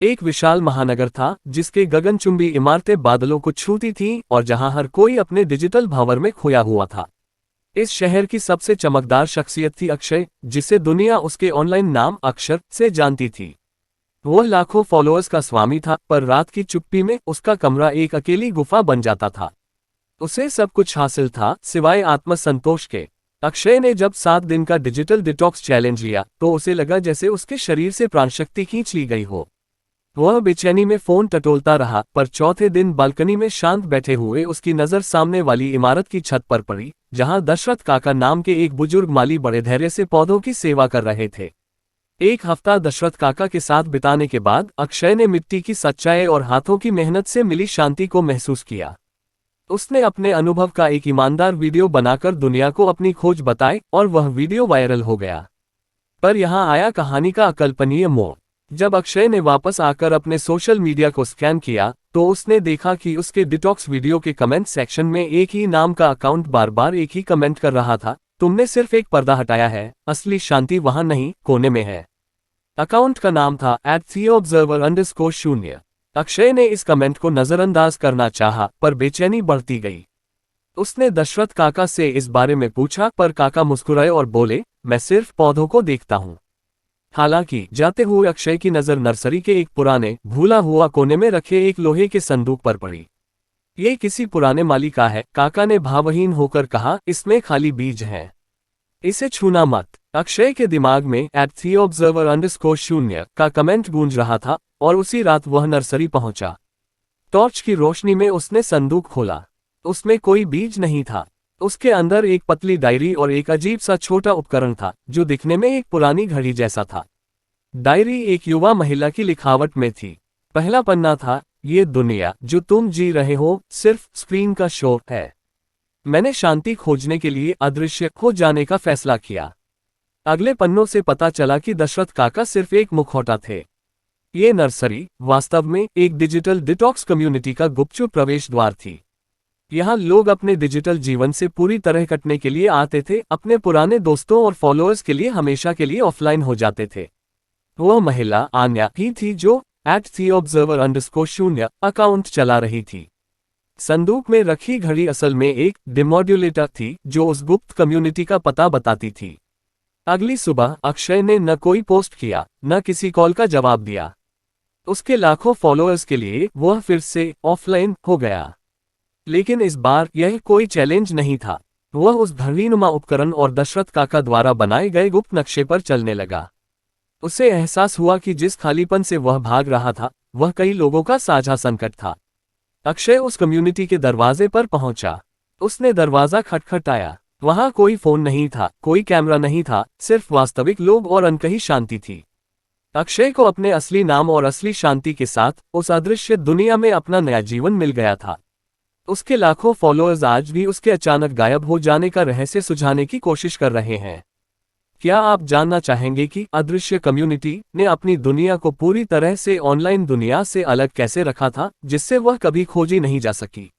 एक विशाल महानगर था जिसके गगनचुंबी इमारतें बादलों को छूती थीं और जहां हर कोई अपने डिजिटल भंवर में खोया हुआ था। इस शहर की सबसे चमकदार शख्सियत थी अक्षय, जिसे दुनिया उसके ऑनलाइन नाम अक्षर से जानती थी। वह लाखों फॉलोअर्स का स्वामी था, पर रात की चुप्पी में उसका कमरा एक अकेली गुफा बन जाता था। उसे सब कुछ हासिल था सिवाय आत्मसंतोष के। अक्षय ने जब 7 दिन का डिजिटल डिटॉक्स चैलेंज लिया तो उसे लगा जैसे उसके शरीर से प्राणशक्ति खींच ली गई हो। वह बेचैनी में फोन टटोलता रहा, पर चौथे दिन बालकनी में शांत बैठे हुए उसकी नजर सामने वाली इमारत की छत पर पड़ी, जहां दशरथ काका नाम के एक बुजुर्ग माली बड़े धैर्य से पौधों की सेवा कर रहे थे। एक हफ्ता दशरथ काका के साथ बिताने के बाद अक्षय ने मिट्टी की सच्चाई और हाथों की मेहनत से मिली शांति को महसूस किया। उसने अपने अनुभव का एक ईमानदार वीडियो बनाकर दुनिया को अपनी खोज बताई और वह वीडियो वायरल हो गया। पर यहाँ आया कहानी का अकल्पनीय मोड़। जब अक्षय ने वापस आकर अपने सोशल मीडिया को स्कैन किया तो उसने देखा कि उसके डिटॉक्स वीडियो के कमेंट सेक्शन में एक ही नाम का अकाउंट बार बार एक ही कमेंट कर रहा था, तुमने सिर्फ एक पर्दा हटाया है, असली शांति वहां नहीं, कोने में है। अकाउंट का नाम था @theobserver_0। अक्षय ने इस कमेंट को नजरअंदाज करना चाहा, पर बेचैनी बढ़ती गई। उसने दशरथ काका से इस बारे में पूछा, पर काका मुस्कुराए और बोले, मैं सिर्फ पौधों को देखता हूं। हालांकि जाते हुए अक्षय की नजर नर्सरी के एक पुराने भूला हुआ कोने में रखे एक लोहे के संदूक पर पड़ी। ये किसी पुराने माली का है, काका ने भावहीन होकर कहा, इसमें खाली बीज हैं, इसे छूना मत। अक्षय के दिमाग में @theobserver_0 का कमेंट गूंज रहा था और उसी रात वह नर्सरी पहुंचा। टॉर्च की रोशनी में उसने संदूक खोला। उसमें कोई बीज नहीं था। उसके अंदर एक पतली डायरी और एक अजीब सा छोटा उपकरण था जो दिखने में एक पुरानी घड़ी जैसा था। डायरी एक युवा महिला की लिखावट में थी। पहला पन्ना था, ये दुनिया जो तुम जी रहे हो सिर्फ स्क्रीन का शो है। मैंने शांति खोजने के लिए अदृश्य खो जाने का फैसला किया। अगले पन्नों से पता चला कि दशरथ काका सिर्फ एक मुखौटा थे। ये नर्सरी वास्तव में एक डिजिटल डिटॉक्स कम्युनिटी का गुपचुप प्रवेश द्वार थी। यहाँ लोग अपने डिजिटल जीवन से पूरी तरह कटने के लिए आते थे, अपने पुराने दोस्तों और फॉलोअर्स के लिए हमेशा के लिए ऑफलाइन हो जाते थे। वह महिला आन्या ही थी जो @theobserver_0 अकाउंट चला रही थी। संदूक में रखी घड़ी असल में एक डिमोड्यूलेटर थी जो उस गुप्त कम्युनिटी का पता बताती थी। अगली सुबह अक्षय ने न कोई पोस्ट किया, न किसी कॉल का जवाब दिया। उसके लाखों फॉलोअर्स के लिए वह फिर से ऑफलाइन हो गया। लेकिन इस बार यह कोई चैलेंज नहीं था। वह उस घड़ीनुमा उपकरण और दशरथ काका द्वारा बनाए गए गुप्त नक्शे पर चलने लगा। उसे एहसास हुआ कि जिस खालीपन से वह भाग रहा था वह कई लोगों का साझा संकट था। अक्षय उस कम्युनिटी के दरवाजे पर पहुंचा। उसने दरवाजा खटखटाया। वहां कोई फोन नहीं था, कोई कैमरा नहीं था, सिर्फ वास्तविक लोग और अनकही शांति थी। अक्षय को अपने असली नाम और असली शांति के साथ उस अदृश्य दुनिया में अपना नया जीवन मिल गया था। उसके लाखों फॉलोअर्स आज भी उसके अचानक गायब हो जाने का रहस्य सुझाने की कोशिश कर रहे हैं। क्या आप जानना चाहेंगे कि अदृश्य कम्युनिटी ने अपनी दुनिया को पूरी तरह से ऑनलाइन दुनिया से अलग कैसे रखा था, जिससे वह कभी खोजी नहीं जा सकी?